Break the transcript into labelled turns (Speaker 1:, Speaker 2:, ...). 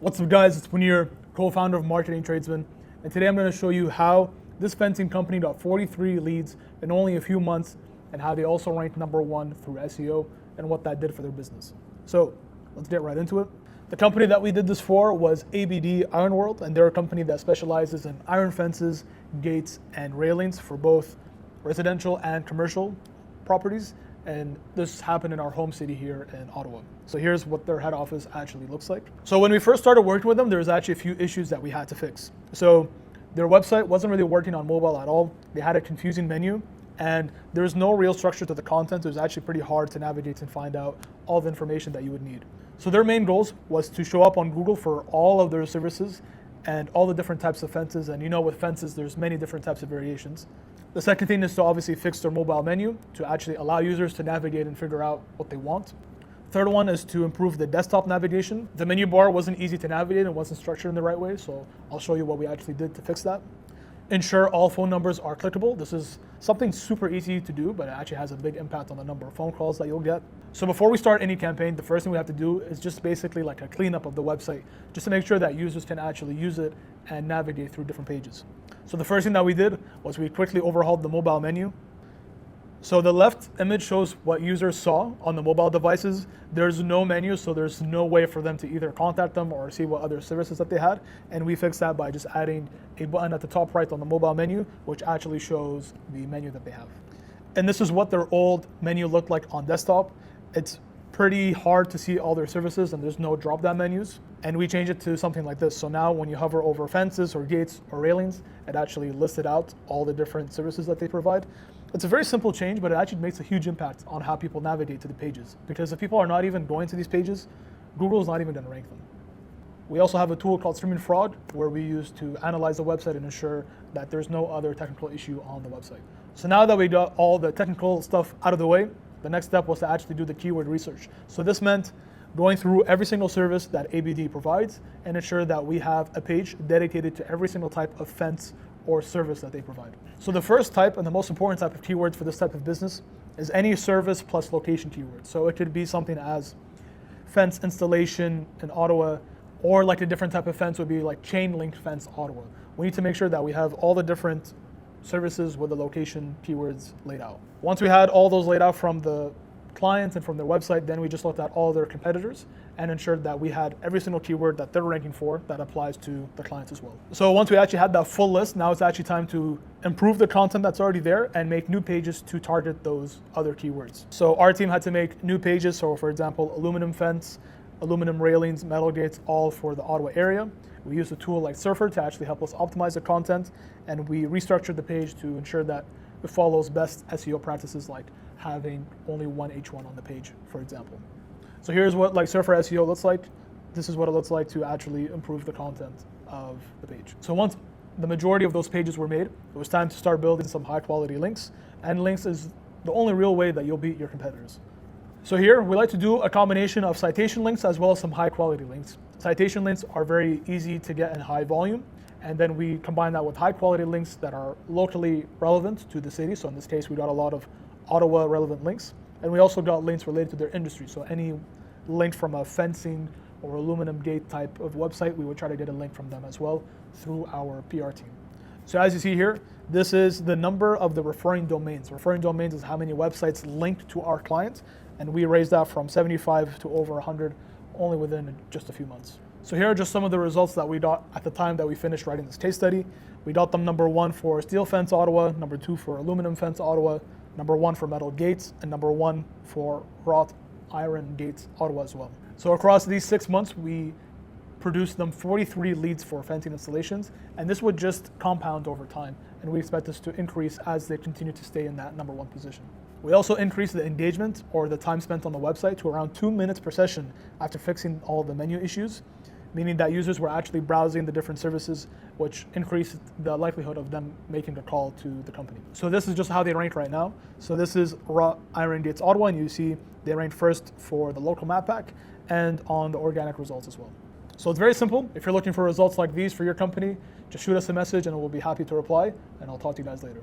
Speaker 1: What's up guys, it's Munir, co-founder of Marketing Tradesman, and today I'm going to show you how this fencing company got 43 leads in only a few months and how they also ranked #1 through SEO and what that did for their business. So let's get right into it. The company that we did this for was ABD Iron World, and they're a company that specializes in iron fences, gates, and railings for both residential and commercial properties. And this happened in our home city here in Ottawa. So here's what their head office actually looks like. So when we first started working with them, there was actually a few issues that we had to fix. So their website wasn't really working on mobile at all. They had a confusing menu, and there was no real structure to the content. It was actually pretty hard to navigate and find out all the information that you would need. So their main goals was to show up on Google for all of their services and all the different types of fences. And you know, with fences, there's many different types of variations. The second thing is to obviously fix their mobile menu to actually allow users to navigate and figure out what they want. Third one is to improve the desktop navigation. The menu bar wasn't easy to navigate and wasn't structured in the right way, so I'll show you what we actually did to fix that. Ensure all phone numbers are clickable. This is something super easy to do, but it actually has a big impact on the number of phone calls that you'll get. So before we start any campaign, the first thing we have to do is just basically like a cleanup of the website, just to make sure that users can actually use it and navigate through different pages. So the first thing that we did was we quickly overhauled the mobile menu. So the left image shows what users saw on the mobile devices. There's no menu, so there's no way for them to either contact them or see what other services that they had. And we fixed that by just adding a button at the top right on the mobile menu, which actually shows the menu that they have. And this is what their old menu looked like on desktop. It's pretty hard to see all their services and there's no drop-down menus. And we changed it to something like this. So now when you hover over fences or gates or railings, it actually listed out all the different services that they provide. It's a very simple change, but it actually makes a huge impact on how people navigate to the pages. Because if people are not even going to these pages, Google is not even going to rank them. We also have a tool called Streaming Fraud, where we use to analyze the website and ensure that there's no other technical issue on the website. So now that we got all the technical stuff out of the way, the next step was to actually do the keyword research. So this meant going through every single service that ABD provides and ensure that we have a page dedicated to every single type of fence or service that they provide. So the first type and the most important type of keyword for this type of business is any service plus location keyword. So it could be something as fence installation in Ottawa, or like a different type of fence would be like chain link fence Ottawa. We need to make sure that we have all the different services with the location keywords laid out. Once we had all those laid out from the clients and from their website, then we just looked at all their competitors and ensured that we had every single keyword that they're ranking for that applies to the clients as well. So once we actually had that full list, now it's actually time to improve the content that's already there and make new pages to target those other keywords. So our team had to make new pages. So for example, aluminum fence, aluminum railings, metal gates, all for the Ottawa area. We used a tool like Surfer to actually help us optimize the content, and we restructured the page to ensure that it follows best SEO practices like having only one H1 on the page, for example. So here's what like Surfer SEO looks like. This is what it looks like to actually improve the content of the page. So once the majority of those pages were made, it was time to start building some high quality links, and links is the only real way that you'll beat your competitors. So here, we like to do a combination of citation links as well as some high quality links. Citation links are very easy to get in high volume, and then we combine that with high quality links that are locally relevant to the city. So in this case, we got a lot of Ottawa relevant links, and we also got links related to their industry. So any link from a fencing or aluminum gate type of website, we would try to get a link from them as well through our PR team. So as you see here, this is the number of the referring domains. Referring domains is how many websites linked to our clients, and we raised that from 75 to over 100 only within just a few months. So here are just some of the results that we got at the time that we finished writing this case study. We got them #1 for steel fence Ottawa, #2 for aluminum fence Ottawa, #1 for metal gates, and #1 for wrought iron gates Ottawa as well. So across these 6 months, we produced them 43 leads for fencing installations, and this would just compound over time, and we expect this to increase as they continue to stay in that #1 position. We also increased the engagement, or the time spent on the website, to around 2 minutes per session after fixing all the menu issues, meaning that users were actually browsing the different services, which increased the likelihood of them making a call to the company. So this is just how they rank right now. So this is wrought iron gates Ottawa, and you see they ranked first for the local map pack and on the organic results as well. So it's very simple. If you're looking for results like these for your company, just shoot us a message and we'll be happy to reply, and I'll talk to you guys later.